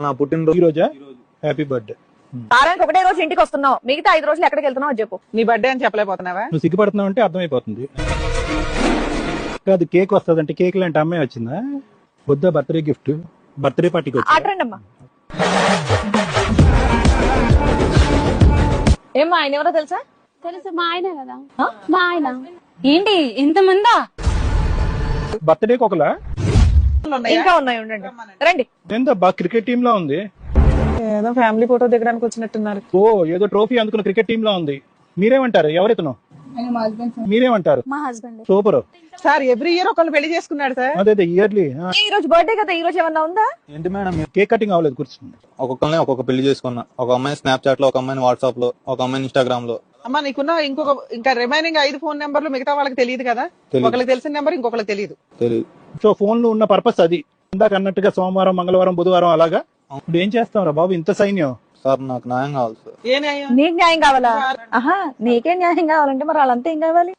నా పుట్టినరోజు ఈ రోజా? Happy birthday. వారానికి ఒకటే రోజు ఇంటికి వస్తున్నావు, మిగతా 5 రోజులు ఎక్కడికి వెళ్తున్నావు చెప్పు. నీ బర్త్డే అని చెప్పలేకపోతున్నావా? నువ్వు సిగ్గుపడుతున్నావు అంటే అర్థమైపోతుంది. కాదు, కేక్ వస్తుందంటే కేక్ లాంటి అమ్మాయి వచ్చిందా? వద్దా బర్త్డే గిఫ్ట్? బర్త్డే పార్టీకి వచ్చి ఆటరండి అమ్మా. ఏమ్మా ఆయన ఎవరో తెలుసా? తెలుసు, మా ఆయన కదా. ఆ? మా ఆయన ఏంటి ఇంతమందా? బర్త్డేకి ఒకలా ఇంకా ఉన్నాయి, ఉండండి రండి. ఏందబ్బా క్రికెట్ టీమ్ లో ఉంది. ఏదో ఫ్యామిలీ ఫోటో దిగడానికి వచ్చినట్టున్నారు. ఓ ఏదో ట్రోఫీ అందుకున్న క్రికెట్ టీమ్ లో ఉంది. మీరేమంటారు? ఎవరితను? మీరేమంటారు? మా husband. Super. Sir every year ఒకళ్ళు పెళ్లి చేసుకున్నాడు సార్. అదే ఇయర్లీ. ఈ రోజు బర్త్డే కదా, ఈ రోజు ఏమన్నా ఉందా? ఏంటి మేడం కేక్ కటింగ్ అవ్వలేదు, కూర్చుంది. ఒక్కొక్కరిని ఒక్కొక్క పెళ్లి చేసుకున్నా. ఒక అమ్మాయి స్నాప్చాట్ లో, ఒక అమ్మాయిని వాట్సాప్ లో, ఒక అమ్మాయిని ఇన్స్టాగ్రామ్ లో. అమ్మా నీకున్న ఇంకా రిమైనింగ్ 5 ఫోన్ నెంబర్లు మిగతా వాళ్ళకి తెలియదు కదా. తెలీదు. ఒకరికి తెలిసిన నెంబర్ ఇంకొకరికి తెలియదు. తెలియదు. సో ఫోన్ లో ఉన్న పర్పస్ అది. ఇందాక అన్నట్టుగా సోమవారం, మంగళవారం, బుధవారం అలాగా. ఇప్పుడు ఏం చేస్తాం బాబు ఇంత సైన్యం? సార్ నాకు న్యాయం కావాలి సార్. ఏ న్యాయం? నీకు న్యాయం కావాలా? ఆహా, నీకే న్యాయం కావాలంటే మరి వాళ్ళంతా ఏం కావాలి?